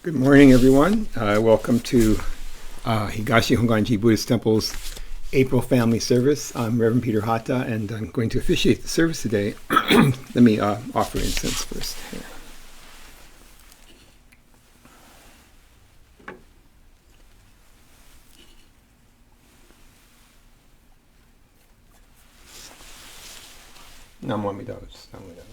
Good morning, everyone. Welcome to Higashi Honganji Buddhist Temple's April Family Service. I'm Reverend Peter Hata, and I'm going to officiate the service today. Let me offer incense first. Here. Namo Amidavos. Namo Amidavos.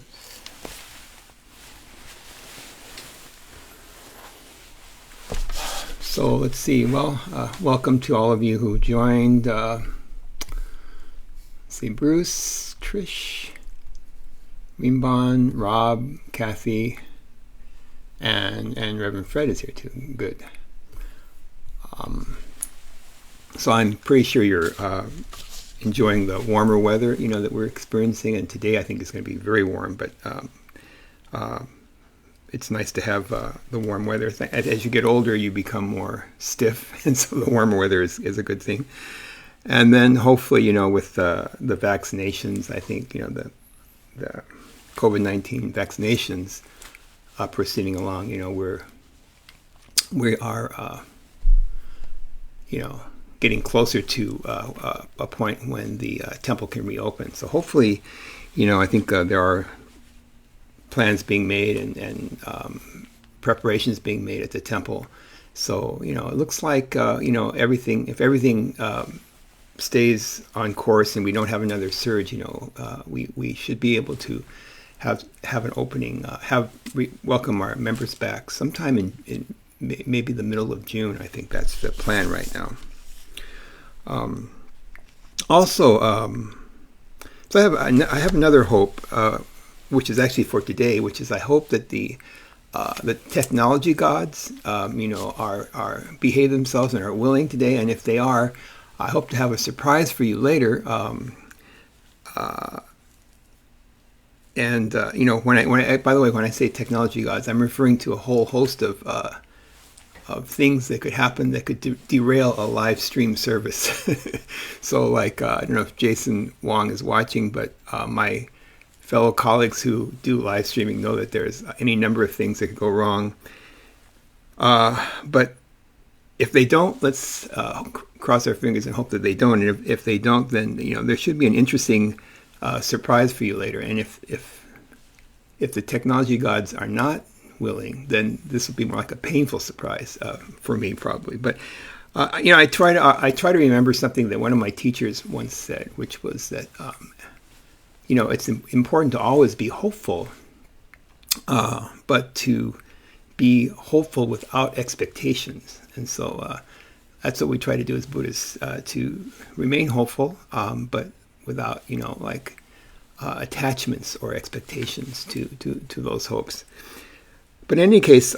So let's see. Well, welcome to all of you who joined. See, Bruce, Trish, Rimban, Rob, Kathy, and Reverend Fred is here too. Good. So I'm pretty sure you're enjoying the warmer weather, that we're experiencing. And today I think it's going to be very warm, but it's nice to have the warm weather. As you get older, you become more stiff, and so the warmer weather is a good thing. And then hopefully, with the vaccinations, I think, the COVID-19 vaccinations proceeding along, we are getting closer to a point when the temple can reopen. So hopefully, I think there are plans being made and preparations being made at the temple. So, it looks like, everything, if everything stays on course and we don't have another surge, we should be able to have an opening, welcome our members back sometime in maybe the middle of June. I think that's the plan right now. So I have another hope, which is actually for today, which is I hope that the technology gods, are behave themselves and are willing today. And if they are, I hope to have a surprise for you later. When I say technology gods, I'm referring to a whole host of things that could happen that could derail a live stream service. So, I don't know if Jason Wong is watching, but my fellow colleagues who do live streaming know that there's any number of things that could go wrong. But if they don't, let's cross our fingers and hope that they don't. And if they don't, then there should be an interesting surprise for you later. And if the technology gods are not willing, then this will be more like a painful surprise for me, probably. But I try to remember something that one of my teachers once said, which was that it's important to always be hopeful, but to be hopeful without expectations. And so that's what we try to do as Buddhists, to remain hopeful, but without, attachments or expectations to those hopes. But in any case,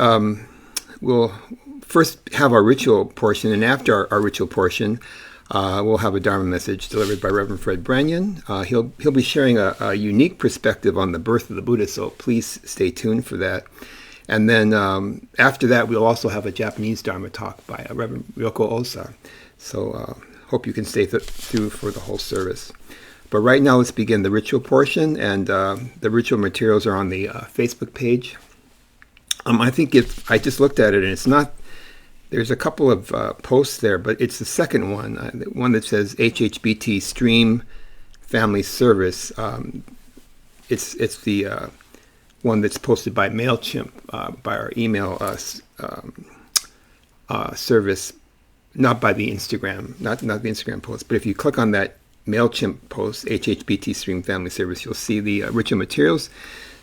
we'll first have our ritual portion, and after our ritual portion, we'll have a Dharma message delivered by Reverend Fred Brenion. He'll be sharing a unique perspective on the birth of the Buddha, so please stay tuned for that. And then after that, we'll also have a Japanese Dharma talk by Reverend Ryoko Osa. So hope you can stay through for the whole service. But right now, let's begin the ritual portion, and the ritual materials are on the Facebook page. I think I just looked at it, and it's not. There's a couple of posts there, but it's the second one, the one that says HHBT Stream Family Service. It's the one that's posted by MailChimp, by our email service, not by the Instagram, not the Instagram post. But if you click on that MailChimp post, HHBT Stream Family Service, you'll see the ritual materials.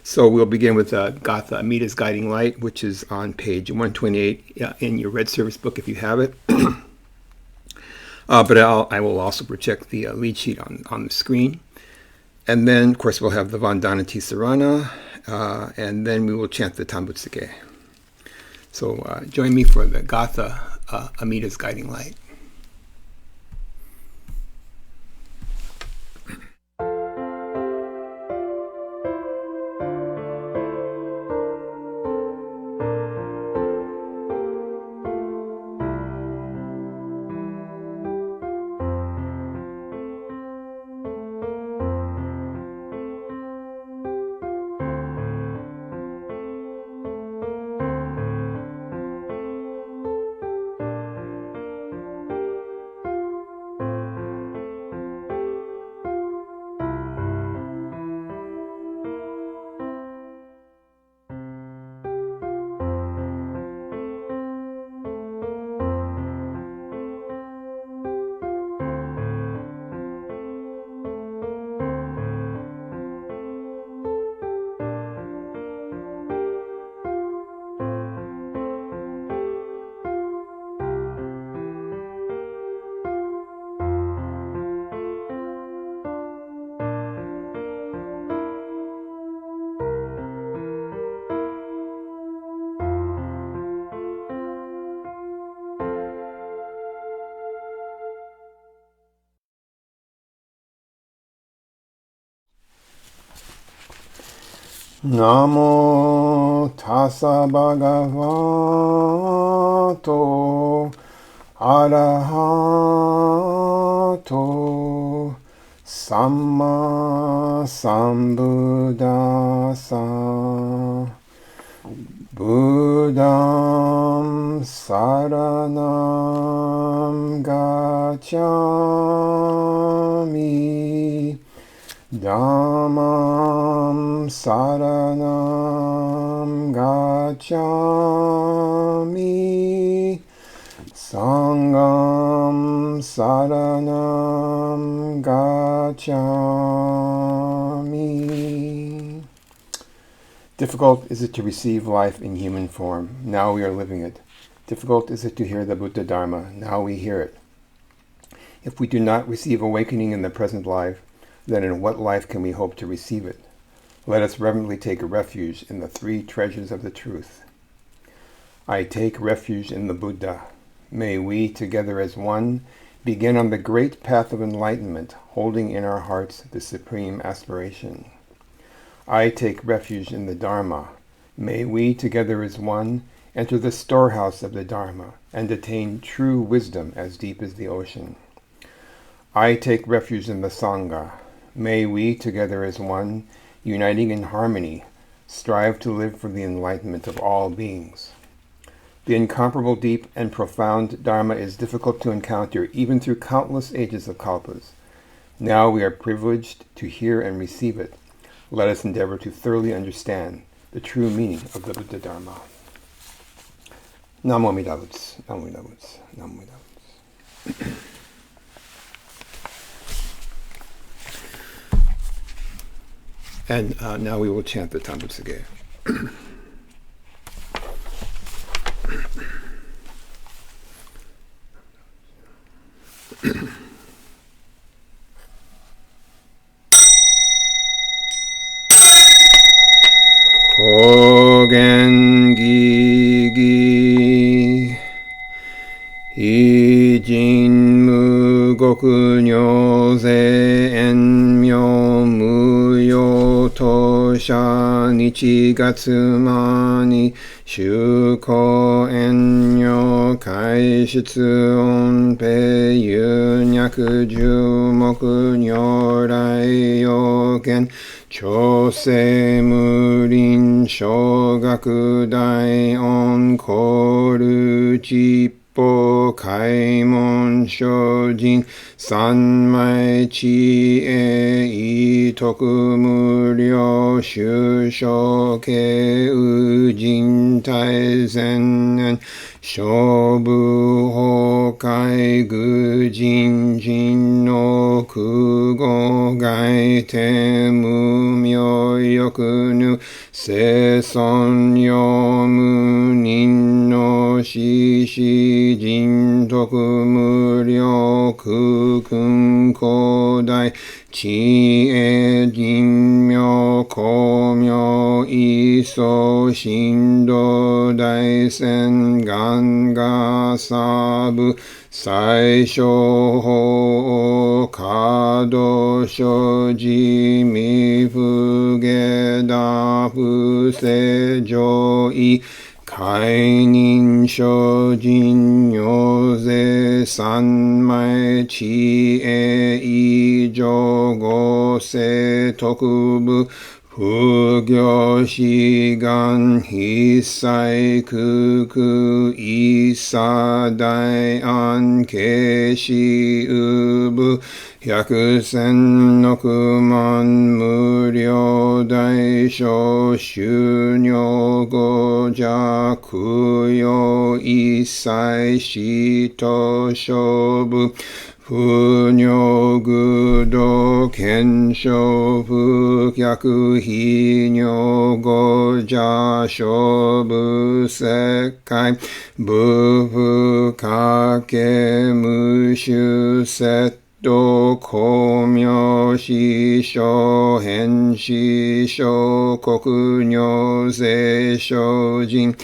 So we'll begin with Gatha Amita's Guiding Light, which is on page 128 in your Red Service book if you have it. But I will also project the lead sheet on the screen. And then, of course, we'll have the Vandanati Sarana, and then we will chant the Tambutsuke. So join me for the Gatha Amita's Guiding Light. Namo tassa bhagavato arahato samma sambuddhassa Buddham saranam gacchami Dhammam saranam gacchami Sangham saranam gacchami. Difficult is it to receive life in human form. Now we are living it. Difficult is it to hear the Buddha Dharma. Now we hear it. If we do not receive awakening in the present life, then in what life can we hope to receive it? Let us reverently take refuge in the three treasures of the truth. I take refuge in the Buddha. May we, together as one, begin on the great path of enlightenment, holding in our hearts the supreme aspiration. I take refuge in the Dharma. May we, together as one, enter the storehouse of the Dharma and attain true wisdom as deep as the ocean. I take refuge in the Sangha. May we, together as one, uniting in harmony, strive to live for the enlightenment of all beings. The incomparable, deep, and profound Dharma is difficult to encounter even through countless ages of kalpas. Now we are privileged to hear and receive it. Let us endeavor to thoroughly understand the true meaning of the Buddha Dharma. Namo Amida Butsu, Namo Amida Butsu, Namo Amida Butsu. And now we will chant the Tambutsuge. Hogen Gigi Ijin Mugoku Nyoze Enmyo Muyo Tosha Nichigatsuma ni Shuko Enmyo Kaishitsu Onpe Yunyaku Jumoku Nyorai Yogen Chose Murin Shogaku Daion Koru Jippo Kaimon Shojin Sanmai Chie Itoku Muryo Shushoke Ujin Taizen Shobu Hokai Gujin Jin no Kugo Gaite Mumyo Yokunu Seson Yomu Nin no Shishi Jin Toku Muryo Kukun Kodai Chie Jinmyo Komyo Iso Shindo Daisen Ganga Sabu Saisho Ho Kado Shoji Mifuge Dafu Sejoi Kainin Shojin Yoze Sanmai Chie Ijo Gose Tokubu Fugyo Shigan Hisai Kuku Isa Daian Keshi Ubu Hyakusen Nokuman Muryo Daisho Shunyo Goja Kuyo Isai Shito Shobu Funyo Gudo Kensho Fukyaku Hinyo Goja Shobu Sekai Bufu Kake Mushu Set 道公明師匠変師匠国女性精進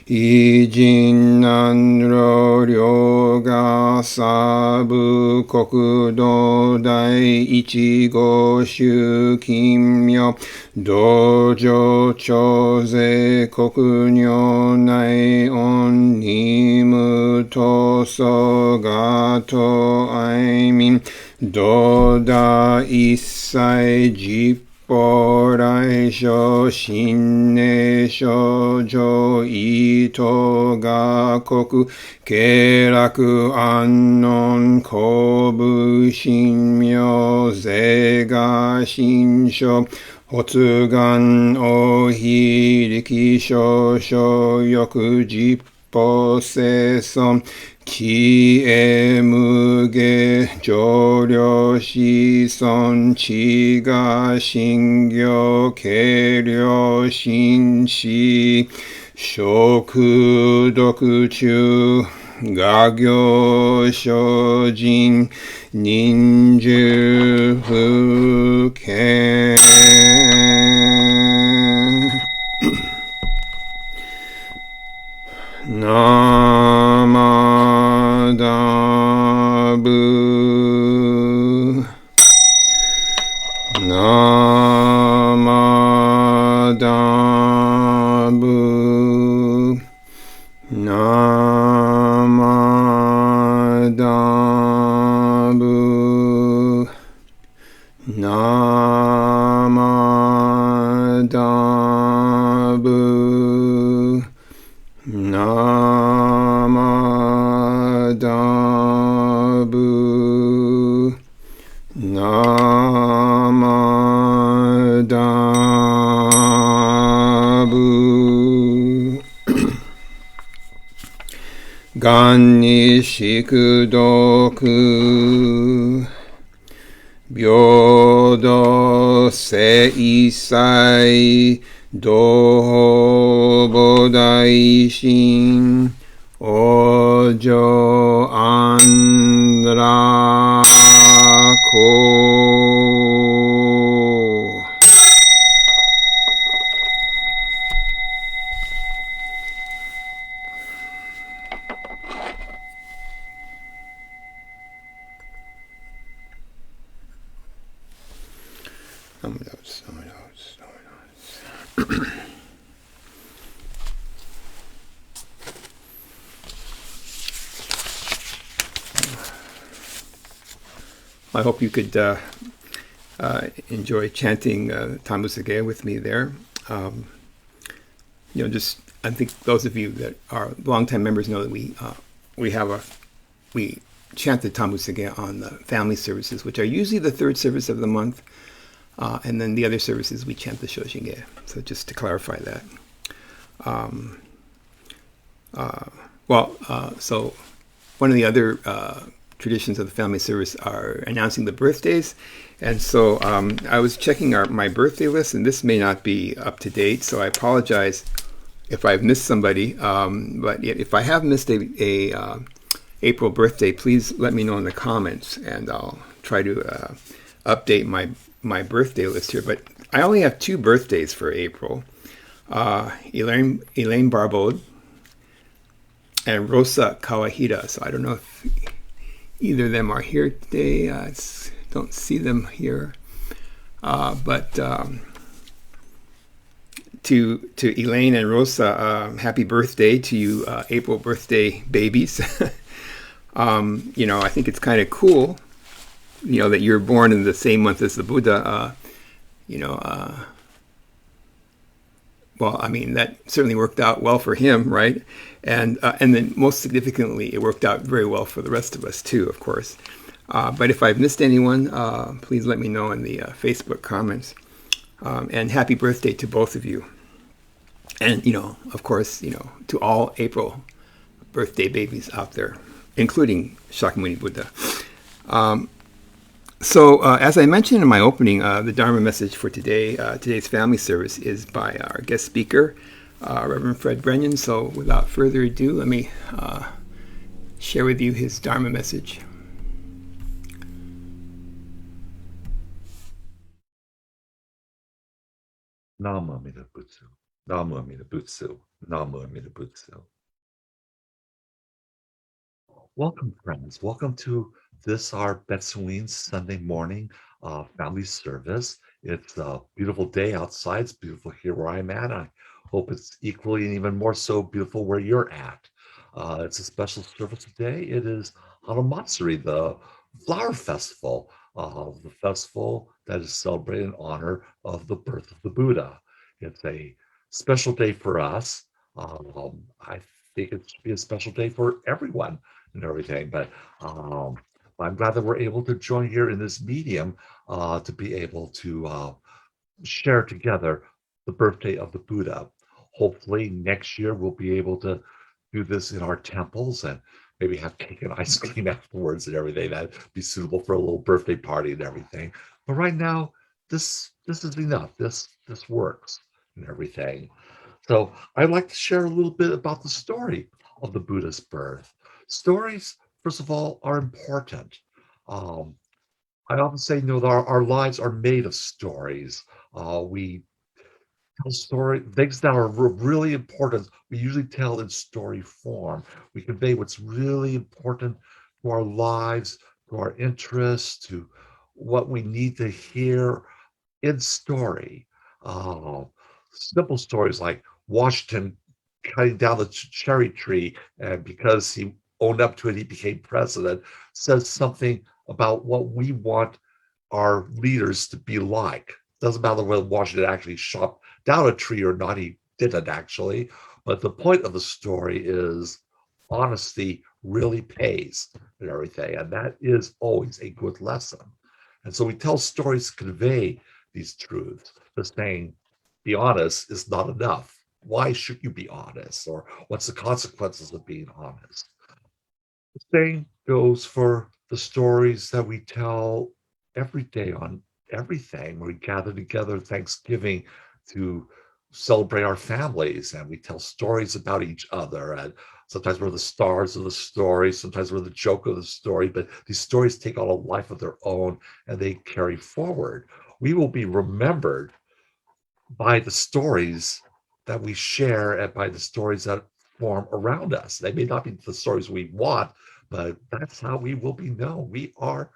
偉人南路両がサ部国道第一号宗金明道場徴税国女内音任務闘争がと愛民道田一切実法来所新年少女伊藤が国経楽安穏公部神明税が新書発願王非力少々翌実法生存気へ無下上領子孫地が信行軽量心死食毒中画行精進忍術不見生ダブ生ダブ生ダブ生ダブ生ダブ生ダブ願に宿毒平等正妻同母大神往生安楽I hope you could enjoy chanting Tamusage with me there. I think those of you that are longtime members know that we chant the Tamusage on the family services, which are usually the third service of the month, and then the other services we chant the Shoshinge. So just to clarify that. So one of the other traditions of the family service are announcing the birthdays. And so I was checking my birthday list, and this may not be up to date, so I apologize if I've missed somebody. But if I have missed a April birthday, please let me know in the comments, and I'll try to update my birthday list here. But I only have 2 birthdays for April. Elaine Barbode and Rosa Kawahida. So I don't know if either of them are here today. Don't see them here. But to Elaine and Rosa, happy birthday to you, April birthday babies. I think it's kind of cool, that you're born in the same month as the Buddha. That certainly worked out well for him, right? And then most significantly, it worked out very well for the rest of us too, of course. But if I've missed anyone, please let me know in the Facebook comments. And happy birthday to both of you. And, of course, to all April birthday babies out there, including Shakyamuni Buddha. So as I mentioned in my opening, the Dharma message for today's family service is by our guest speaker, Reverend Fred Brenion. So without further ado, let me share with you his Dharma message. Namu Amida Butsu. Namu Amida Butsu. Namu Amida Butsu. Welcome, friends. Welcome to this, our Betsuin Sunday morning family service. It's a beautiful day outside. It's beautiful here where I'm at. I hope it's equally and even more so beautiful where you're at. It's a special service today. It is Hanamatsuri, the flower festival, the festival that is celebrated in honor of the birth of the Buddha. It's a special day for us. I think it should be a special day for everyone and everything. But I'm glad that we're able to join here in this medium to be able to share together the birthday of the Buddha. Hopefully, next year we'll be able to do this in our temples and maybe have cake and ice cream afterwards and everything. That'd be suitable for a little birthday party and everything. But right now, this is enough. This works and everything. So I'd like to share a little bit about the story of the Buddha's birth. Stories, first of all, are important. Um, I often say, that our lives are made of stories. We tell story things that are really important. We usually tell in story form. We convey what's really important to our lives, to our interests, to what we need to hear in story. Uh, Simple stories like Washington cutting down the cherry tree, and because he owned up to it, he became president, says something about what we want our leaders to be like. Doesn't matter whether Washington actually shot down a tree or not, he didn't actually. But the point of the story is honesty really pays and everything. And that is always a good lesson. And so we tell stories to convey these truths. The saying, be honest is not enough. Why should you be honest? Or what's the consequences of being honest? The same goes for the stories that we tell every day on everything. We gather together Thanksgiving to celebrate our families and we tell stories about each other. And sometimes we're the stars of the story, sometimes we're the joke of the story, but these stories take on a life of their own and they carry forward. We will be remembered by the stories that we share and by the stories that form around us. They may not be the stories we want, but that's how we will be known. We are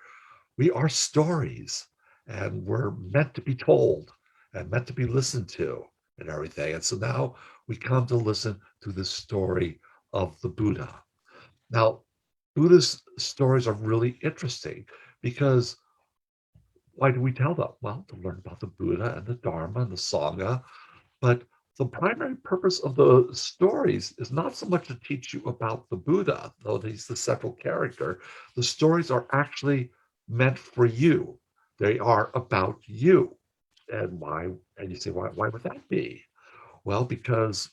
stories, and we're meant to be told and meant to be listened to and everything. And so now we come to listen to the story of the Buddha. Now, Buddha's stories are really interesting because why do we tell them? Well, to learn about the Buddha and the Dharma and the Sangha, but the primary purpose of the stories is not so much to teach you about the Buddha, though he's the central character. The stories are actually meant for you. They are about you. And why? And you say, why would that be? Well, because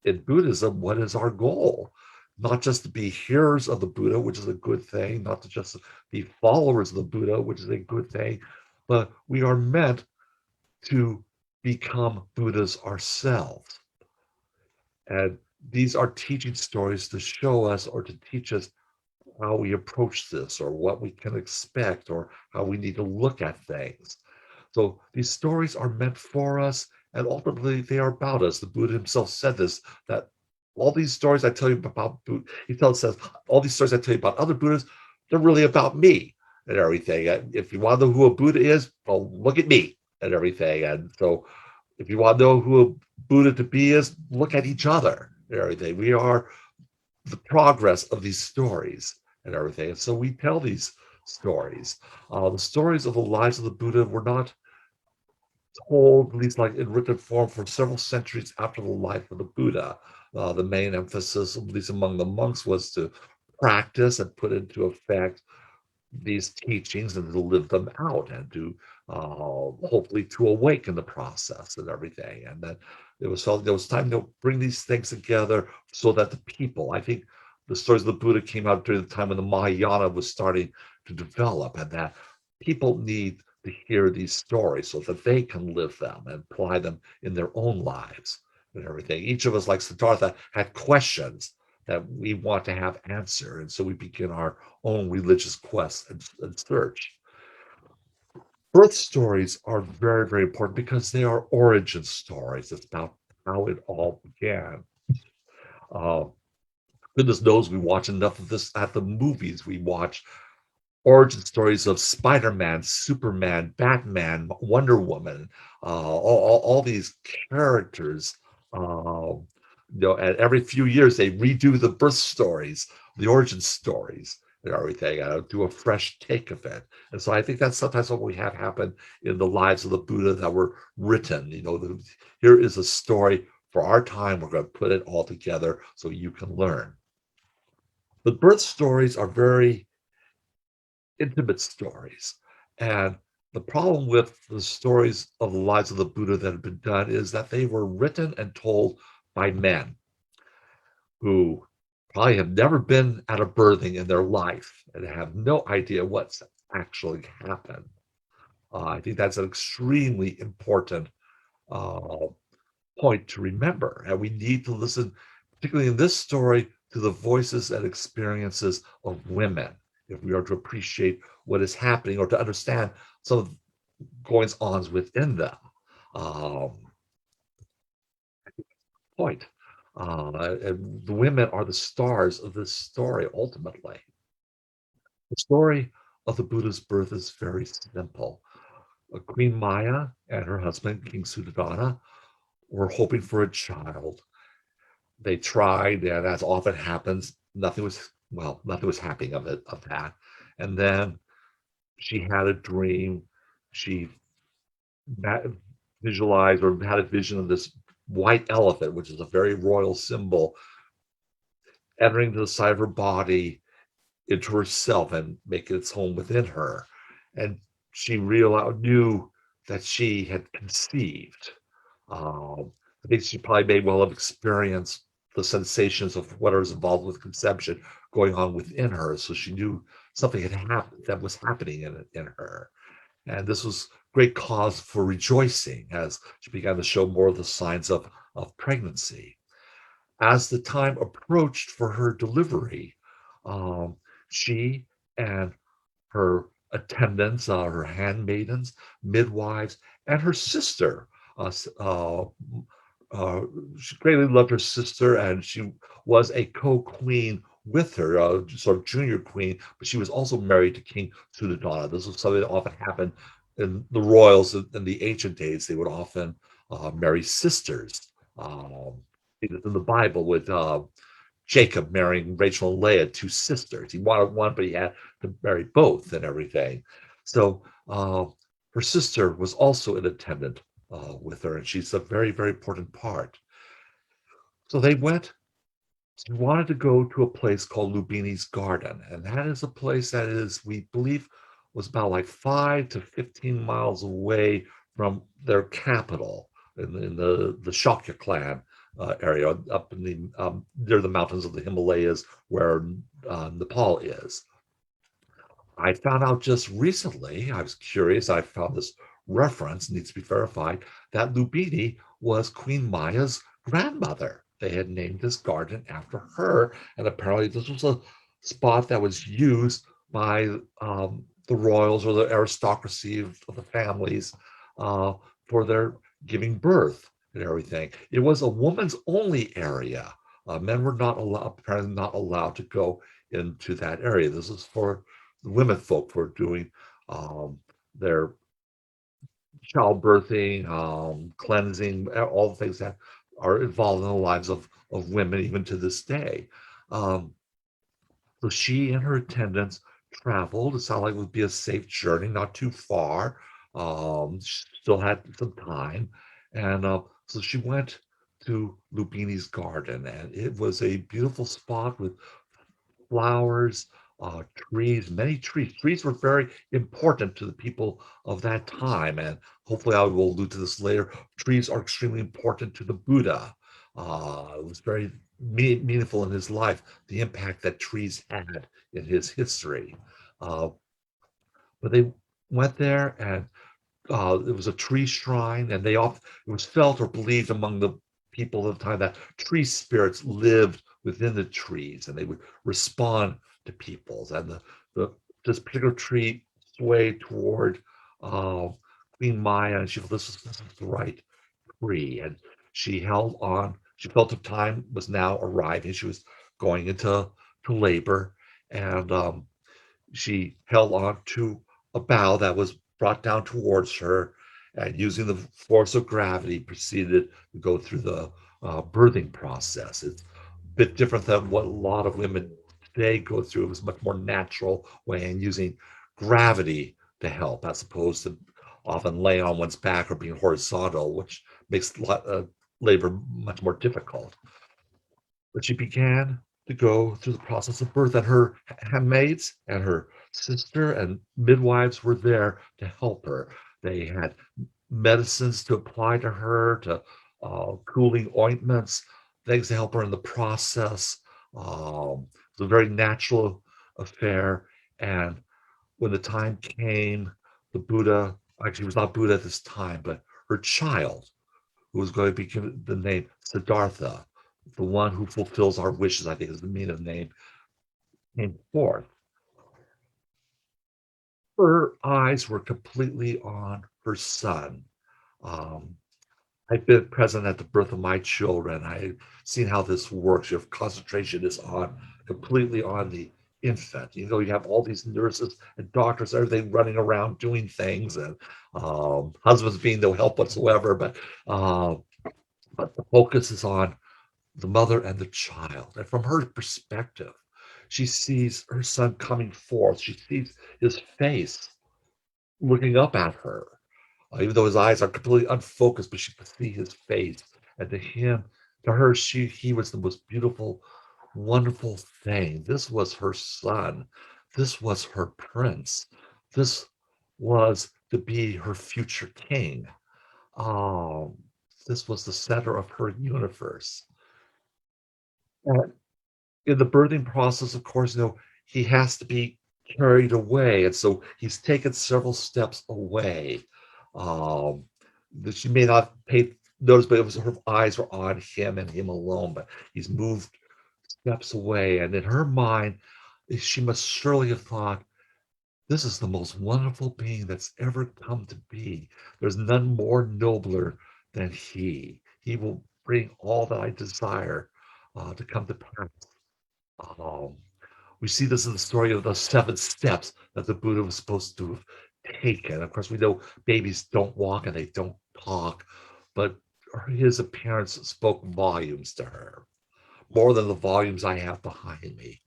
in Buddhism, what is our goal? Not just to be hearers of the Buddha, which is a good thing, not to just be followers of the Buddha, which is a good thing, but we are meant to become Buddhas ourselves. And these are teaching stories to show us or to teach us how we approach this or what we can expect or how we need to look at things. So these stories are meant for us and ultimately they are about us. The Buddha himself said this, that all these stories I tell you about Buddha, says, all these stories I tell you about other Buddhas, they're really about me and everything. And if you want to know who a Buddha is, well, look at me and everything. And so if you want to know who a Buddha to be is, look at each other and everything. We are the progress of these stories and everything. And so we tell these stories. The stories of the lives of the Buddha were not told, at least like in written form, for several centuries after the life of the Buddha. The main emphasis, at least among the monks, was to practice and put into effect these teachings and to live them out and to hopefully to awaken the process and everything. And then there was time to bring these things together so that the people, I think the stories of the Buddha came out during the time when the Mahayana was starting to develop and that people need to hear these stories so that they can live them and apply them in their own lives and everything. Each of us, like Siddhartha, had questions that we want to have answered. And so we begin our own religious quest and search. Birth stories are very, very important because they are origin stories. It's about how it all began. Uh, Goodness knows we watch enough of this at the movies. We watch origin stories of Spider-Man, Superman, Batman, Wonder Woman, all these characters. And every few years they redo the birth stories, the origin stories, and everything, do a fresh take of it. And so I think that's sometimes what we have happen in the lives of the Buddha that were written. Here is a story for our time. We're going to put it all together so you can learn. The birth stories are very intimate stories. And the problem with the stories of the lives of the Buddha that have been done is that they were written and told by men who probably have never been at a birthing in their life and have no idea what's actually happened. I think that's an extremely important uh, point to remember. And we need to listen, particularly in this story, to the voices and experiences of women if we are to appreciate what is happening or to understand some of the goings ons within them. Um, Point. And the women are the stars of this story ultimately. The story of the Buddha's birth is very simple. Queen Maya and her husband, King Suddhodana, were hoping for a child. They tried, and as often happens, nothing was happening of that. And then she had a dream. She visualized or had a vision of this white elephant, which is a very royal symbol, entering the side of her body into herself and making its home within her. And she knew that she had conceived. I think she probably may well have experienced the sensations of what is involved with conception going on within her. So she knew something had happened that was happening in her. And this was great cause for rejoicing as she began to show more of the signs of pregnancy. As the time approached for her delivery, um, she and her attendants, her handmaidens, midwives, and her sister. Uh, uh, she greatly loved her sister, and she was a co-queen with her, sort of junior queen, but she was also married to King Suddhodana. This was something that often happened in the royals in the ancient days. They would often marry sisters. In the Bible, with Jacob marrying Rachel and Leah, two sisters. He wanted one, but he had to marry both and everything. So her sister was also an attendant with her, and she's a very, very important part. So she wanted to go to a place called Lumbini's Garden, and that is a place that is, we believe, was about like 5 to 15 miles away from their capital in the Shakya clan area up in the near the mountains of the Himalayas where Nepal is. I found out just recently, I was curious, I found this reference, needs to be verified, that Lumbini was Queen Maya's grandmother. They had named this garden after her, and apparently this was a spot that was used by the royals or the aristocracy of the families for their giving birth and everything. It was a woman's only area. Men were not allowed, apparently not allowed to go into that area. This is for the women folk for doing their childbirthing, cleansing, all the things that are involved in the lives of women even to this day. Um, so she and her attendants traveled. It sounded like it would be a safe journey, not too far. She still had some time. And so she went to Lumbini's garden, and it was a beautiful spot with flowers, trees, many trees. Trees were very important to the people of that time, and hopefully I will allude to this later. Trees are extremely important to the Buddha. It was very meaningful in his life, the impact that trees had in his history. Uh, but they went there, and it was a tree shrine, and it was felt or believed among the people of the time that tree spirits lived within the trees, and they would respond to peoples. And the this particular tree swayed toward um, Queen Maya, and she felt this was the right tree, and she held on. She felt the time was now arriving. She was going into labor, and she held on to a bough that was brought down towards her, and using the force of gravity, proceeded to go through the birthing process. It's a bit different than what a lot of women today go through. It was a much more natural way and using gravity to help, as opposed to often laying on one's back or being horizontal, which makes labor much more difficult. But she began to go through the process of birth, and her handmaids and her sister and midwives were there to help her. They had medicines to apply to her, to cooling ointments, things to help her in the process. It's a very natural affair. And when the time came, the Buddha, actually, it was not Buddha at this time, but her child, who was going to be given the name Siddhartha, the one who fulfills our wishes, I think is the meaning of the name, came forth. Her eyes were completely on her son. Um, I've been present at the birth of my children. I've seen how this works. Your concentration is on completely on the infant. You know, you have all these nurses and doctors, everything running around doing things, and husbands being no help whatsoever. Uh, but the focus is on the mother and the child. And from her perspective, she sees her son coming forth. She sees his face looking up at her, even though his eyes are completely unfocused, but she could see his face. And to her, he was the most beautiful, wonderful thing. This was her son. This was her prince. This was to be her future king. Um, this was the center of her universe. And in the birthing process, of course, he has to be carried away, and so he's taken several steps away. Um, that she may not pay notice, but it was her eyes were on him and him alone. But he's moved steps away, and in her mind, she must surely have thought, "This is the most wonderful being that's ever come to be. There's none more nobler than he. He will bring all that I desire to come to pass." Um, we see this in the story of the seven steps that the Buddha was supposed to have taken. Of course, we know babies don't walk and they don't talk, but his appearance spoke volumes to her, more than the volumes I have behind me.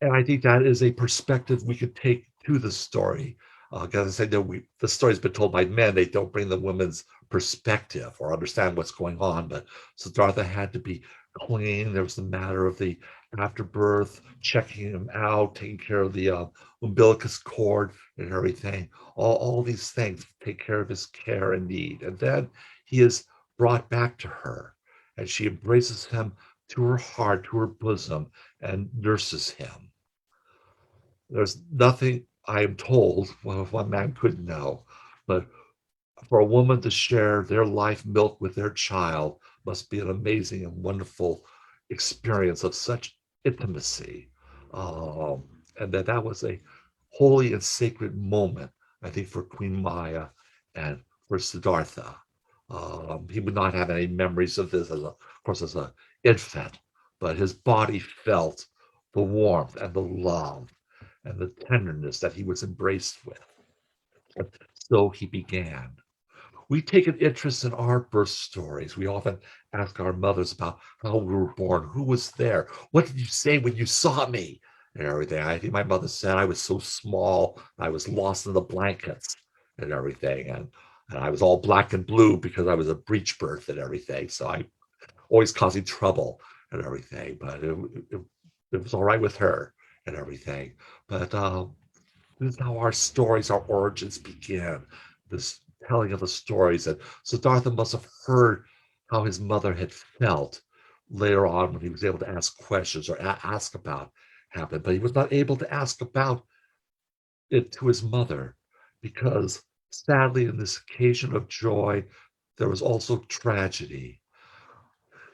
And I think that is a perspective we could take to the story. Because I know the story's been told by men, they don't bring the women's perspective or understand what's going on. But Siddhartha had to be clean. There was the matter of the afterbirth, checking him out, taking care of the umbilicus cord and everything. All these things take care of his care and need. And then he is brought back to her, and she embraces him to her heart, to her bosom, and nurses him. There's nothing I am told, well, if one man could know, but for a woman to share their life milk with their child must be an amazing and wonderful experience of such intimacy. Um, and that was a holy and sacred moment, I think, for Queen Maya and for Siddhartha. He would not have any memories of this, of course, as an infant, but his body felt the warmth and the love and the tenderness that he was embraced with. And so he began. We take an interest in our birth stories. We often ask our mothers about how we were born, who was there, what did you say when you saw me, and everything. I think my mother said I was so small, I was lost in the blankets and everything, and I was all black and blue because I was a breech birth and everything. So I always causing trouble and everything, but it was all right with her and everything. But this is how our stories, our origins begin. This telling of the stories. And Siddhartha must have heard how his mother had felt later on when he was able to ask questions or ask about happened, but he was not able to ask about it to his mother because sadly, in this occasion of joy, there was also tragedy.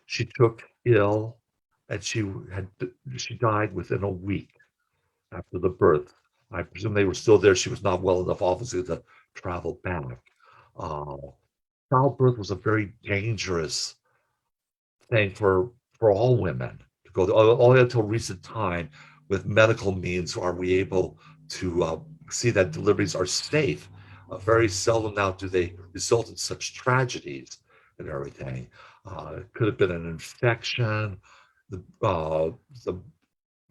She took ill, and she died within a week after the birth I presume they were still there. She was not well enough, obviously, to travel back. Uh, Childbirth was a very dangerous thing for all women to go through. Only until recent time, with medical means, are we able to see that deliveries are safe. Very seldom now do they result in such tragedies and everything. It could have been an infection. The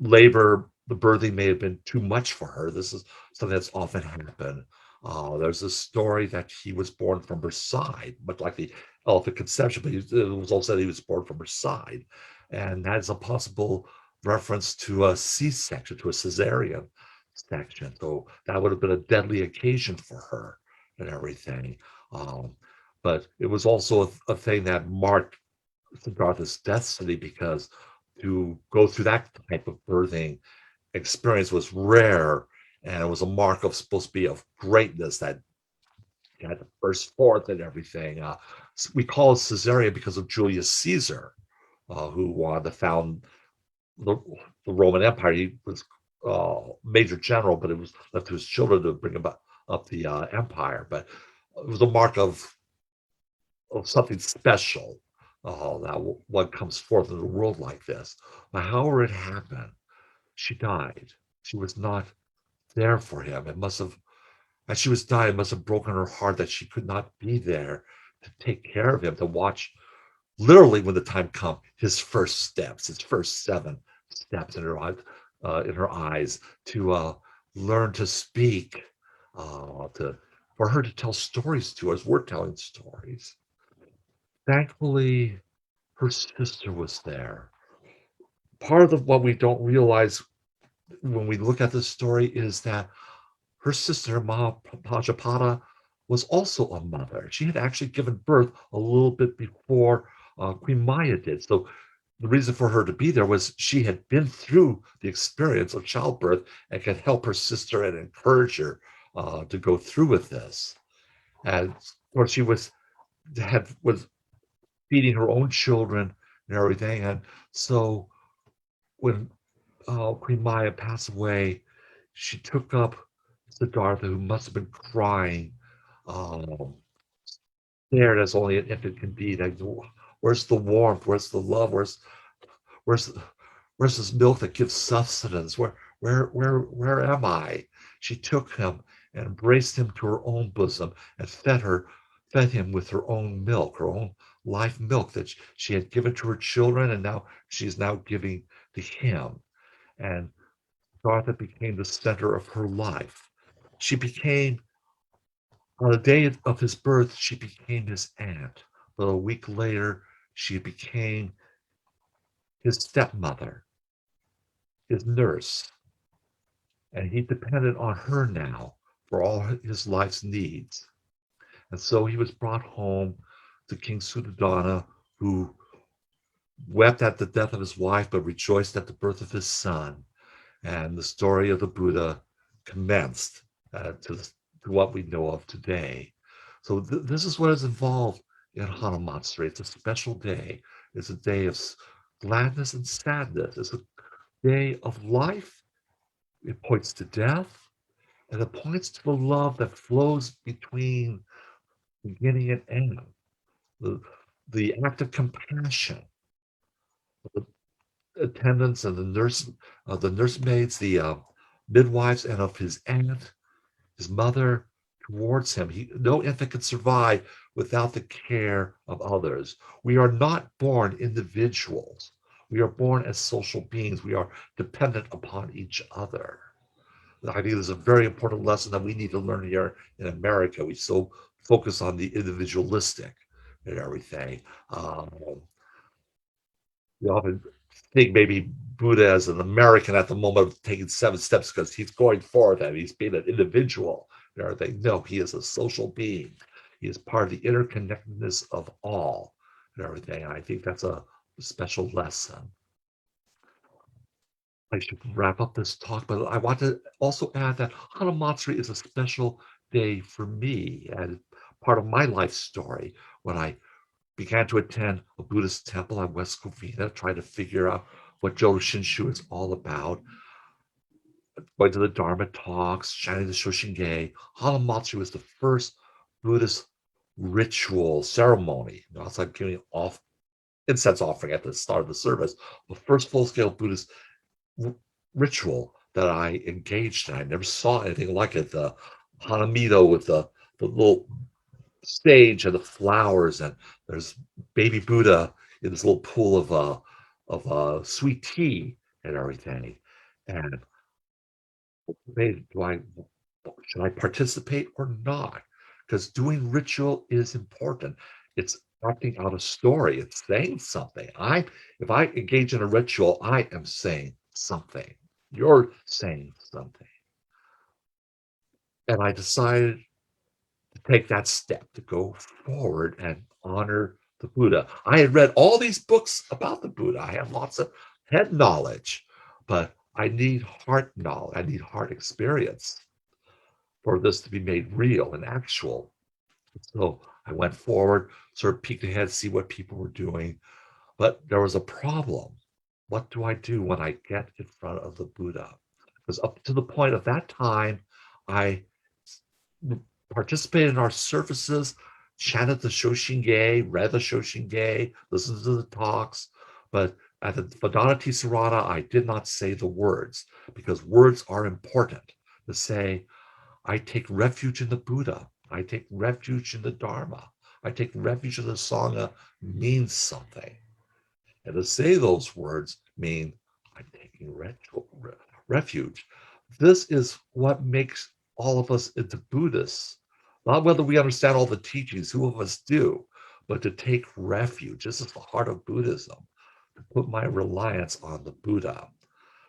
labor, the birthing may have been too much for her. This is something that's often happened. There's a story that he was born from her side, much like the elephant conception, but it was also said he was born from her side. And that is a possible reference to a C-section, to a Caesarean section. So that would have been a deadly occasion for her and everything. Um, but it was also a thing that marked Siddhartha's destiny, because to go through that type of birthing experience was rare, and it was a mark of supposed to be of greatness that you had to burst forth and everything. We call it Caesarea because of Julius Caesar, who wanted to found the, the Roman Empire. He was major general, but it was left to his children to bring about up the empire. But it was a mark of something special that one comes forth in the world like this. But however it happened, she died. She was not there for him. It must have, as she was dying, it must have broken her heart that she could not be there to take care of him, to watch literally when the time come his first steps, his first 7 steps in her eyes, to learn to speak, to for her to tell stories to us. We're telling stories. Thankfully, her sister was there. Part of what we don't realize when we look at this story is that her sister, Mahapajapata, was also a mother. She had actually given birth a little bit before Queen Maya did. So the reason for her to be there was she had been through the experience of childbirth and could help her sister and encourage her to go through with this. And of course, she was feeding her own children and everything. And so when Queen Maya passed away, she took up Siddhartha, who must have been crying, um, stared as only an infant can be. Like, where's the warmth? Where's the love? Where's where's this milk that gives sustenance? Where am I? She took him and embraced him to her own bosom and fed him with her own milk, her own life milk that she had given to her children, and now she's now giving to him. And Martha became the center of her life. She became, on the day of his birth, she became his aunt. But a week later, she became his stepmother, his nurse, and he depended on her now for all his life's needs. And so he was brought home to King Suddhodana, who wept at the death of his wife, but rejoiced at the birth of his son. And the story of the Buddha commenced to what we know of today. So this is what is involved in Hanamatsuri. It's a special day. It's a day of gladness and sadness. It's a day of life. It points to death, and it points to the love that flows between beginning and end. The, the act of compassion, the attendants and the nursemaids, the midwives, and of his aunt, his mother, towards him. No infant can survive without the care of others. We are not born individuals. We are born as social beings. We are dependent upon each other. I think this is a very important lesson that we need to learn here in America. We so focus on the individualistic and everything. We often think maybe Buddha as an American at the moment of taking 7 steps because he's going forward and he's being an individual and everything. No, he is a social being. He is part of the interconnectedness of all and everything. And I think that's a special lesson. I should wrap up this talk, but I want to also add that Hanamatsuri is a special day for me and part of my life story. When I began to attend a Buddhist temple at West Covina, trying to figure out what Jodo Shinshu is all about, going to the Dharma talks, chanting the Shoshinge. Hanamatsu was the first Buddhist ritual ceremony. It's like giving off incense offering at the start of the service. The first full-scale Buddhist ritual that I engaged in. I never saw anything like it. The Hanamido with the little stage and the flowers, and there's baby Buddha in this little pool of sweet tea and everything. And should I participate or not? Because doing ritual is important. It's acting out a story. It's saying something. If I engage in a ritual, I am saying something. You're saying something. And I decided to take that step to go forward and honor the Buddha. I had read all these books about the Buddha. I have lots of head knowledge, but I need heart knowledge. I need heart experience for this to be made real and actual. So I went forward, sort of peeked ahead, see what people were doing. But there was a problem. What do I do when I get in front of the Buddha? Because up to the point of that time, I participated in our services, chanted the Shoshinge, read the Shoshinge, listened to the talks. But at the Vedanta Tisarana, I did not say the words because words are important. To say, I take refuge in the Buddha. I take refuge in the Dharma. I take refuge in the Sangha means something. And to say those words mean I'm taking refuge. This is what makes all of us into Buddhists. Not whether we understand all the teachings, who of us do, but to take refuge. This is the heart of Buddhism, to put my reliance on the Buddha.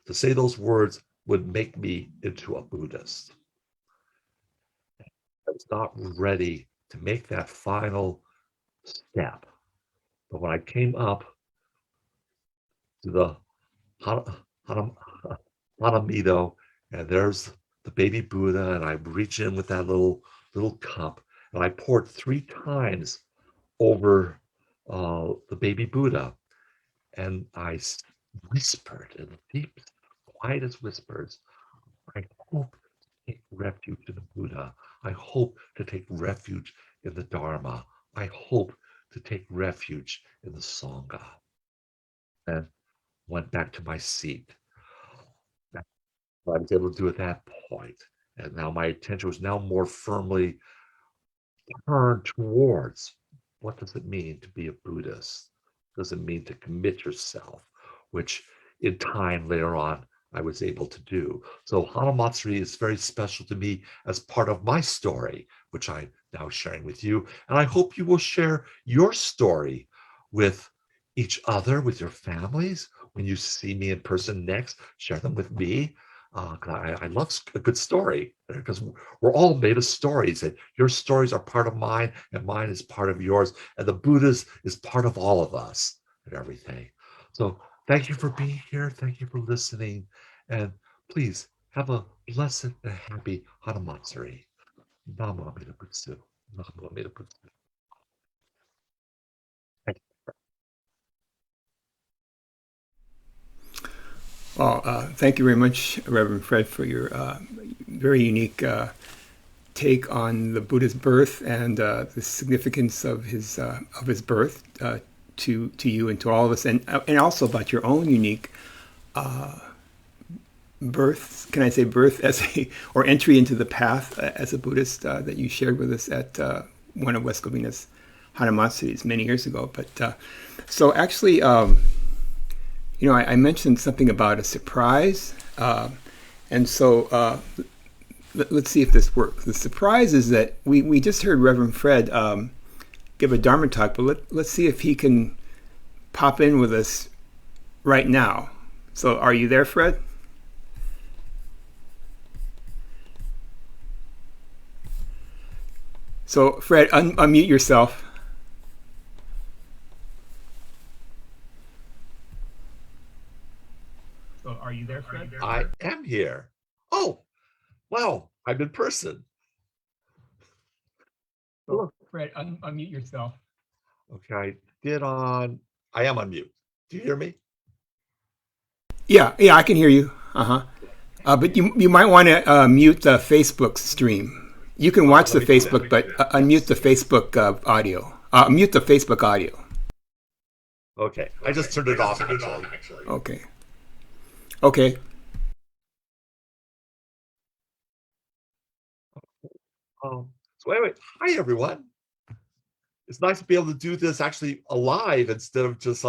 To say those words would make me into a Buddhist. I was not ready to make that final step. But when I came up to the Hanamido, and there's the baby Buddha, and I reach in with that little cup, and I poured 3 times over the baby Buddha, and I whispered in the deepest, quietest whispers, I hope to take refuge in the Buddha. I hope to take refuge in the Dharma. I hope to take refuge in the Sangha. And went back to my seat. I was able to do at that point. And now my attention was now more firmly turned towards what does it mean to be a Buddhist? What does it mean to commit yourself? Which in time later on I was able to do. So Hanamatsuri is very special to me as part of my story, which I'm now sharing with you. And I hope you will share your story with each other, with your families. When you see me in person next, share them with me. I love a good story because we're all made of stories, and your stories are part of mine, and mine is part of yours, and the Buddha's is part of all of us and everything. So thank you for being here. Thank you for listening. And please have a blessed and happy Hanamatsuri. Namo Amida Butsu. Namo Amida Butsu. Thank Well, thank you very much, Reverend Fred, for your very unique take on the Buddha's birth and the significance of his birth to you and to all of us, and also about your own unique birth. Can I say birth as or entry into the path as a Buddhist that you shared with us at one of West Covina's Hanamatsuris many years ago? But so actually. I mentioned something about a surprise, and so let's see if this works. The surprise is that we just heard Reverend Fred give a Dharma talk, but let's see if he can pop in with us right now. So are you there, Fred? So Fred, unmute yourself. So are you there, Fred? I am here. Oh, wow, I'm in person. So Fred, unmute yourself. Okay, I am on mute. Do you hear me? Yeah, I can hear you. Uh-huh. But you might want to mute the Facebook stream. You can watch the Facebook, but unmute the Facebook audio. Mute the Facebook audio. Okay, I just turned it off actually. Okay. Okay. So anyway, hi everyone. It's nice to be able to do this actually alive instead of just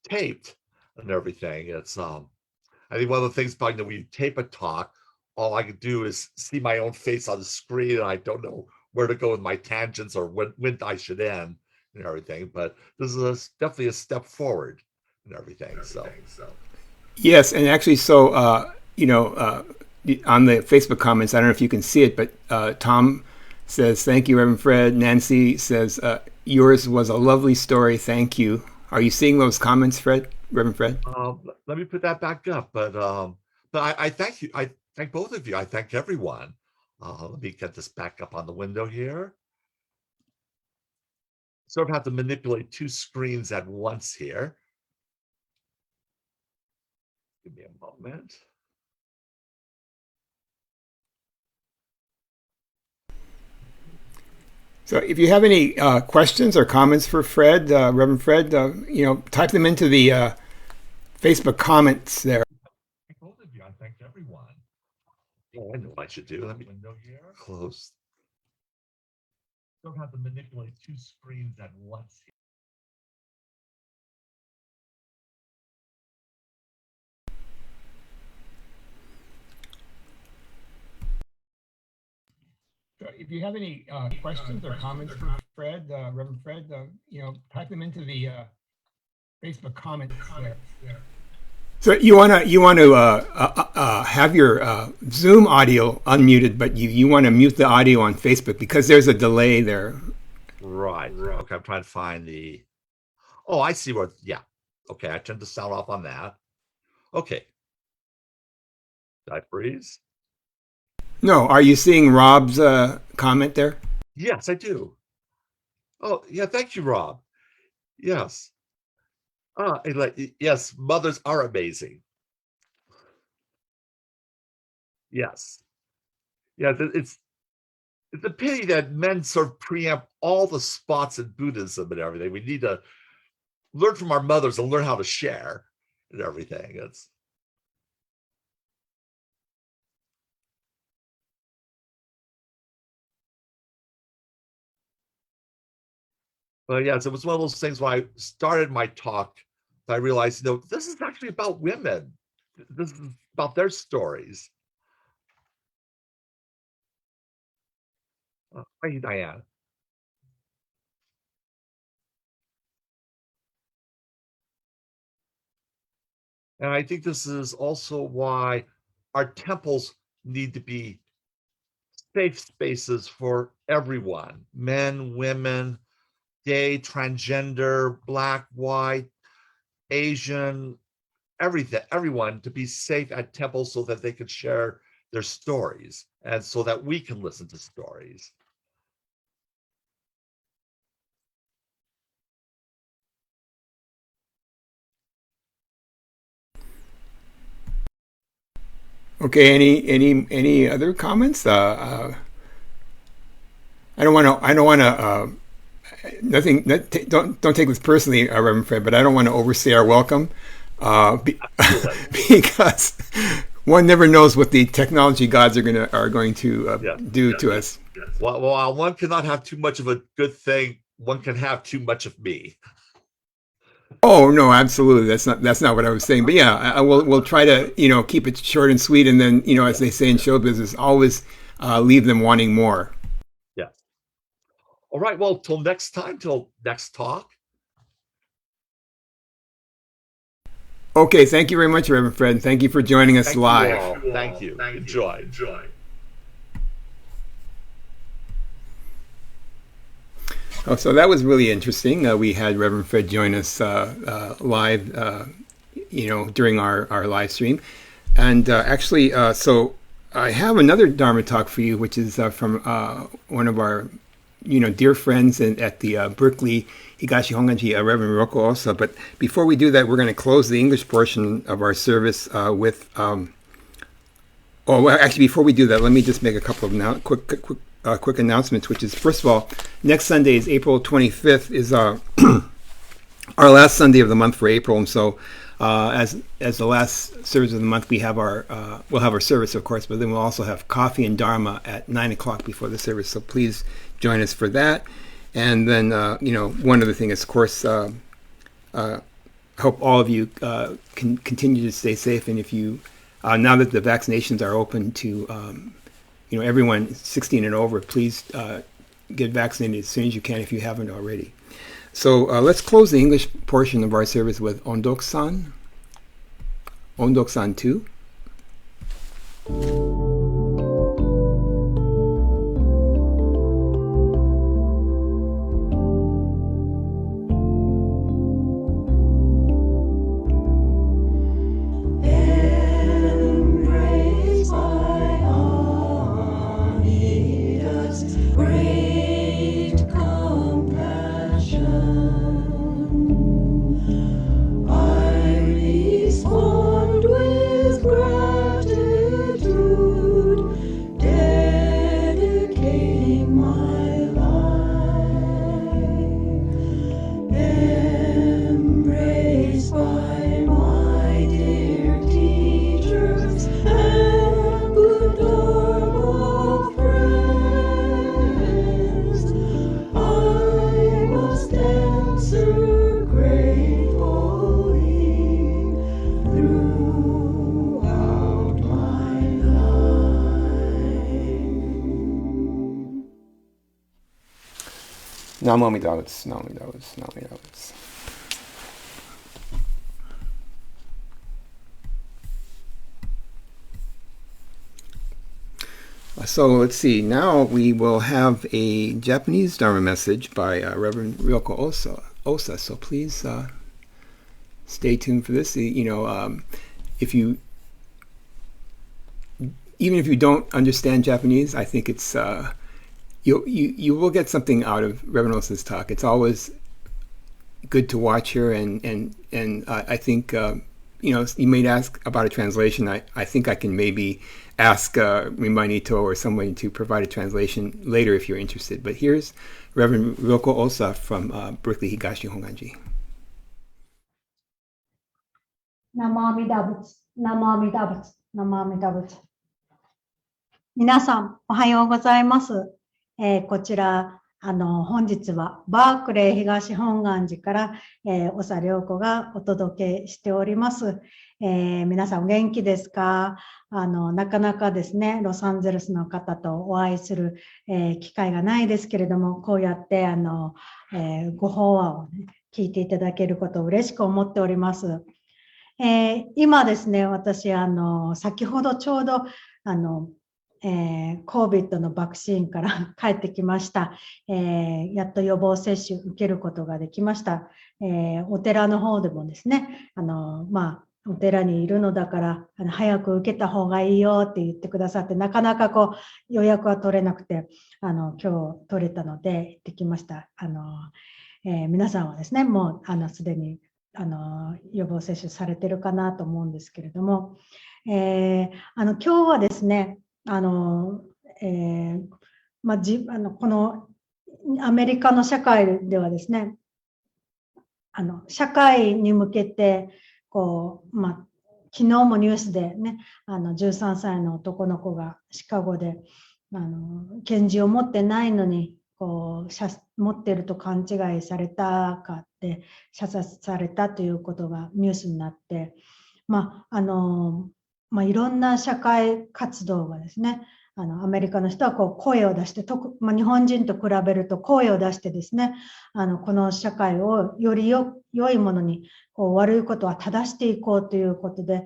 taped and everything. It's I think one of the things about when you tape a talk, all I can do is see my own face on the screen, and I don't know where to go with my tangents or when I should end and everything. But this is definitely a step forward and everything. So Yes, and actually, so on the Facebook comments, I don't know if you can see it, but Tom says, "Thank you, Reverend Fred." Nancy says, "Yours was a lovely story. Thank you." Are you seeing those comments, Reverend Fred? let me put that back up. But I thank you. I thank both of you. I thank everyone. Let me get this back up on the window here. Sort of have to manipulate two screens at once here. Give me a moment. So if you have any questions or comments for Fred, Reverend Fred, type them into the Facebook comments there. Both of you, I thank everyone. Oh, I know what I should do. Let me close. Don't have to manipulate two screens at once. So if you have any questions or comments for Fred, Reverend Fred, type them into the Facebook comments there. So you want to have your Zoom audio unmuted, but you want to mute the audio on Facebook because there's a delay there. Right. Okay, I'm trying to find the. Oh, I see what. Yeah. Okay, I turned the sound off on that. Okay. Did I freeze? No. Are you seeing Rob's comment there? Yes, I do. Oh, yeah. Thank you, Rob. Yes. Yes, mothers are amazing. Yes. Yeah, it's a pity that men sort of preempt all the spots in Buddhism and everything. We need to learn from our mothers and learn how to share and everything. But yes, it was one of those things when I started my talk that I realized, this is actually about women. This is about their stories. Thank you, Diane. And I think this is also why our temples need to be safe spaces for everyone, men, women, gay, transgender, black, white, Asian, everyone to be safe at temples so that they can share their stories and so that we can listen to stories. Okay. Any other comments? I don't want to. Nothing. Don't take this personally, Reverend Fred, but I don't want to overstay our welcome, because one never knows what the technology gods are going to do to us. Well, one cannot have too much of a good thing. One can have too much of me. Oh no, absolutely. That's not what I was saying. But yeah, we'll try to keep it short and sweet, and then as they say in show business, always leave them wanting more. Yeah. All right. Well, till next time, till next talk. Okay. Thank you very much, Reverend Fred. Thank you for joining us live. Thank you. Enjoy. Oh, so that was really interesting. We had Reverend Fred join us live, during our live stream. And actually, so I have another Dharma talk for you, which is from one of our, dear friends at the Berkeley Higashi Honganji, Reverend Roko also. But before we do that, we're going to close the English portion of our service with Oh, well, actually, before we do that, let me just make a couple of quick announcements. Which is, first of all, next Sunday is April 25th. Is our last Sunday of the month for April, and so as the last service of the month, we'll have our service, of course, but then we'll also have coffee and Dharma at 9 o'clock before the service. So please join us for that. And then one other thing is, of course, hope all of you can continue to stay safe. And if you now that the vaccinations are open to everyone 16 and over, please get vaccinated as soon as you can if you haven't already. So let's close the English portion of our service with Ondok-san 2. Namo Amida Butsu, Namo Amida Butsu, Namo Amida Butsu. So let's see. Now we will have a Japanese Dharma message by Reverend Ryoko Osa. So please stay tuned for this. If you even if you don't understand Japanese, I think it's you will get something out of Reverend Osa's talk. It's always good to watch her, and I think you may ask about a translation. I think I can maybe ask Rinpoche or someone to provide a translation later if you're interested. But here's Reverend Ryoko Osa from Berkeley Higashi Honganji. Namo Amida Butsu, Namo Amida Butsu, Namo Amida Butsu。皆さん、おはようございます。こちら、本日はバークレー東本願寺から、長良子がお届けしております。皆さんお元気ですか？なかなかですね、ロサンゼルスの方とお会いする、機会がないですけれども、こうやってご法話を、ね、聞いていただけることを嬉しく思っております。今ですね、私先ほどちょうどCOVID のバクシーンから帰ってきました。やっと予防接種受けることができました。お寺の方でもですね、お寺にいるのだから早く受けた方がいいよって言ってくださって、なかなか予約は取れなくて、今日取れたので行ってきました。皆さんはですね、もうすでに予防接種されてるかなと思うんですけれども、今日はですね、このアメリカの社会ではですね、社会に向けて昨日もニュースでね、13歳の男の子がシカゴで拳銃を持ってないのに持ってると勘違いされたかって射殺されたということがニュースになって、いろんな社会活動がですね、アメリカの人は声を出して、日本人と比べると声を出してですね、この社会をより良いものに悪いことは正していこうということで、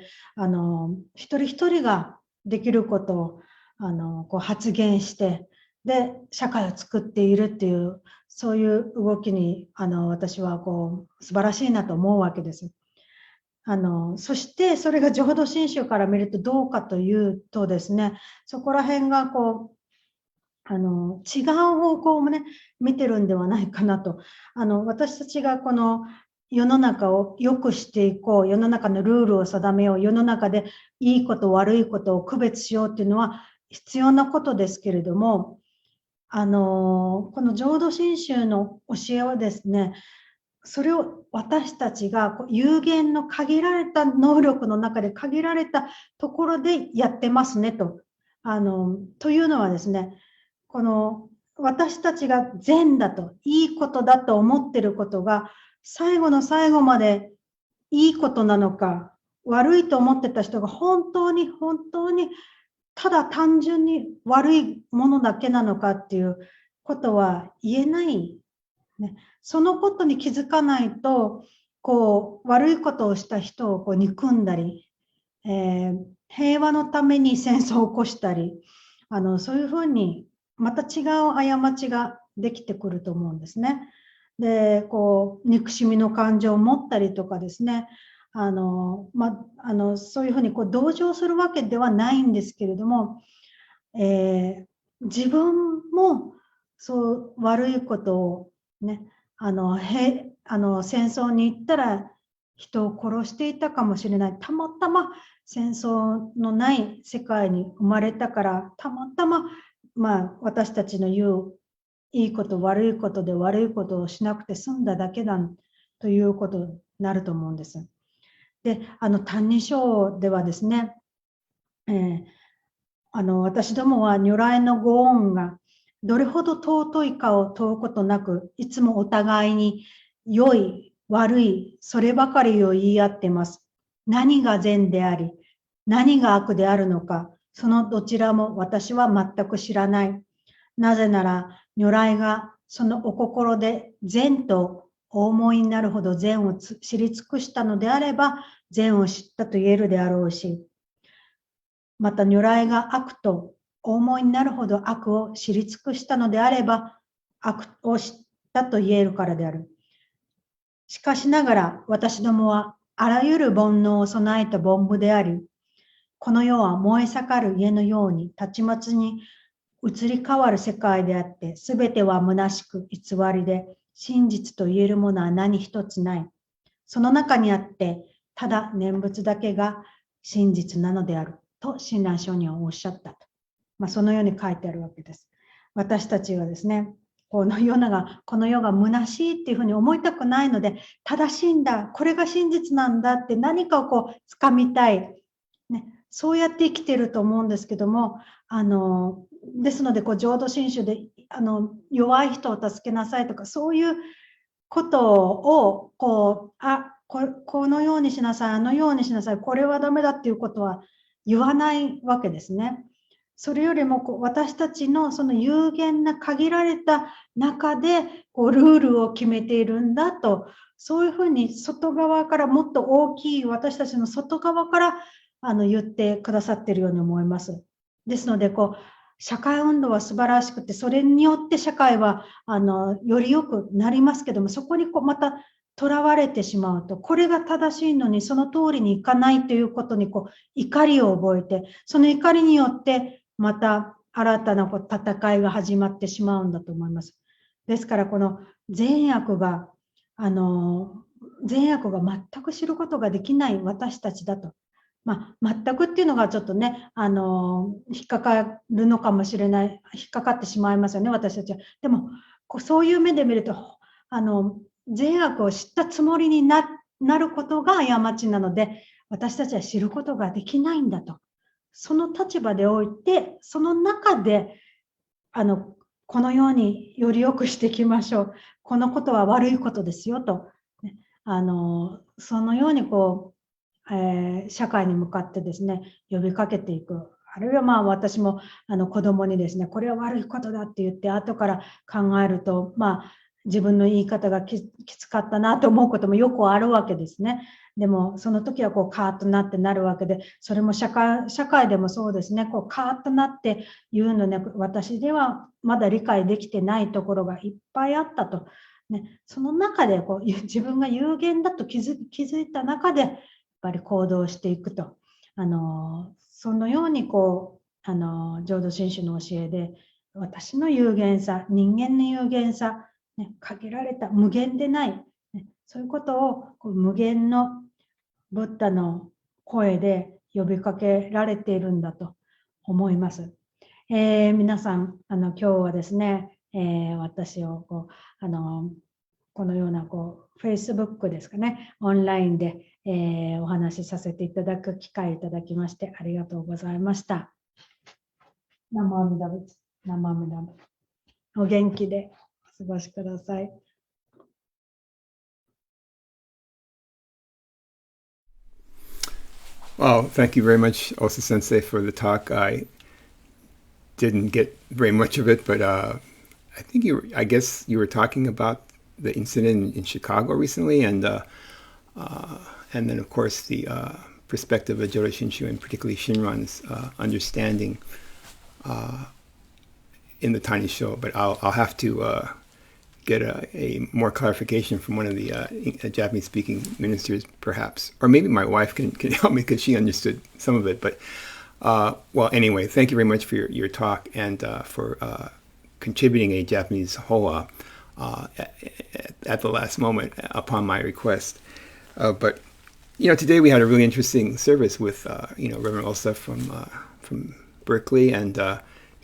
一人一人ができることを発言して、で社会を作っているっていう、そういう動きに私は素晴らしいなと思うわけです。そしてそれが浄土真宗から見るとどうかというとですね、そこら辺が違う方向もね見てるんではないかなと。私たちが世の中を良くしていこう、世の中のルールを定めよう、世の中でいいこと悪いことを区別しようっていうのは必要なことですけれども、この浄土真宗の教えはですね、それを私たちが有限の限られた能力の中で限られたところでやってますねと。というのはですね、この私たちが善だと、いいことだと思っていることが、最後の最後までいいことなのか、悪いと思ってた人が本当に本当にただ単純に悪いものだけなのかっていうことは言えない。ね、そのことに気づかないと、悪いことをした人を憎んだり、平和のために戦争を起こしたり、そういうふうにまた違う過ちができてくると思うんですね。で、憎しみの感情を持ったりとかですね、そういうふうに同情するわけではないんですけれども、自分もそう悪いことをね、戦争に行ったら人を殺していたかもしれない。たまたま戦争のない世界に生まれたから、たまたま、私たちの言ういいこと悪いことで悪いことをしなくて済んだだけだということになると思うんです。で、歎異抄ではですね、私どもは如来のご恩がどれほど尊いかを問うことなく、いつもお互いに良い、悪い、そればかりを言い合っています。何が善であり、何が悪であるのか、そのどちらも私は全く知らない。なぜなら、如来がそのお心で善とお思いになるほど善を知り尽くしたのであれば、善を知ったと言えるであろうし、また如来が悪とお思いになるほど悪を知り尽くしたのであれば、悪を知ったと言えるからである。しかしながら私どもはあらゆる煩悩を備えた凡夫であり、この世は燃え盛る家のようにたちまちに移り変わる世界であって、すべては虚しく偽りで、真実と言えるものは何一つない。その中にあって、ただ念仏だけが真実なのであると親鸞聖人はおっしゃったと。そのように書いてあるわけです。私たちはですね、この世が虚しいっていうふうに思いたくないので、正しいんだ、これが真実なんだって何かを掴みたい、ね、そうやって生きてると思うんですけども、ですので浄土真宗で弱い人を助けなさいとか、そういうことをこのようにしなさい、あのようにしなさい、これはダメだっていうことは言わないわけですね。それよりも私たちのその有限な限られた中でルールを決めているんだと、そういうふうに外側から、もっと大きい私たちの外側から言ってくださっているように思います。ですので社会運動は素晴らしくて、それによって社会はより良くなりますけども、そこにまたとらわれてしまうと、これが正しいのにその通りにいかないということに怒りを覚えて、その怒りによってまた新たな戦いが始まってしまうんだと思います。ですからこの善悪が全く知ることができない私たちだと。全くっていうのがちょっとね、引っかかるのかもしれない、引っかかってしまいますよね、私たちは。でも、そういう目で見ると、善悪を知ったつもりになることが過ちなので、私たちは知ることができないんだと。その立場でおいて、その中で、このようにより良くしていきましょう。このことは悪いことですよと。そのように社会に向かってですね、呼びかけていく。あるいは私も子供にですね、これは悪いことだって言って後から考えると、自分の言い方がきつかったなと思うこともよくあるわけですね。でもその時はカーッとなってなるわけで、それも社会でもそうですね、カーッとなって言うのね、私ではまだ理解できてないところがいっぱいあったと。ね、その中で自分が有限だと気づいた中でやっぱり行動していくと、そのように浄土真宗の教えで私の有限さ、人間の有限さ、ね、限られた無限でない、ね、そういうことをこう無限のブッダの声で呼びかけられているんだと思います。皆さん、今日はですね、私をこのようなFacebook ですかね、オンラインで、お話しさせていただく機会いただきましてありがとうございました。ナモアミダ仏、ナモアミダ仏。お元気でお過ごしください。Well, thank you very much, Osa Sensei, for the talk. I didn't get very much of it, but I guess you were talking about the incident in Chicago recently, and then of course the perspective of Jodo Shinshu and particularly Shinran's understanding in the tiny show. But I'll have to get a more clarification from one of the Japanese-speaking ministers, perhaps, or maybe my wife can help me because she understood some of it. But well, anyway, thank you very much for your talk and for contributing a Japanese hoa at the last moment upon my request. But today we had a really interesting service with Reverend Osa from Berkeley, and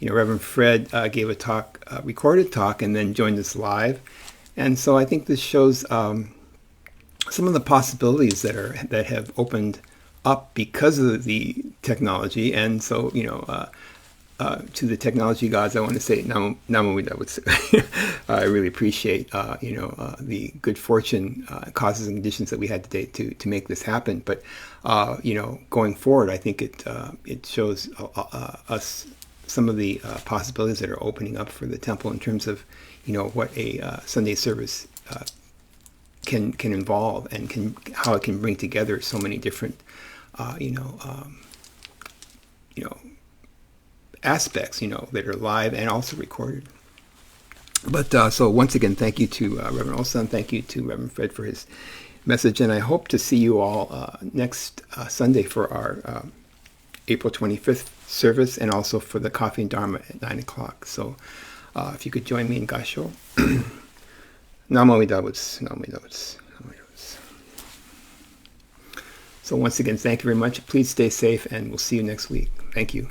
Reverend Fred gave a talk, recorded talk, and then joined us live. And so I think this shows some of the possibilities that have opened up because of the technology. And so, to the technology gods, I want to say Namo Buddha. I really appreciate, the good fortune, causes and conditions that we had today to make this happen. But, going forward, I think it shows us some of the possibilities that are opening up for the temple in terms of, what a Sunday service can involve, and how it can bring together so many different, aspects, that are live and also recorded. But so once again, thank you to Reverend Olson, thank you to Reverend Fred for his message, and I hope to see you all next Sunday for our April 25th service, and also for the Coffee and Dharma at 9 o'clock. So if you could join me in Gasho. Namo Buddhas, Namo Buddhas, Namo Buddhas. So once again, thank you very much. Please stay safe, and we'll see you next week. Thank you.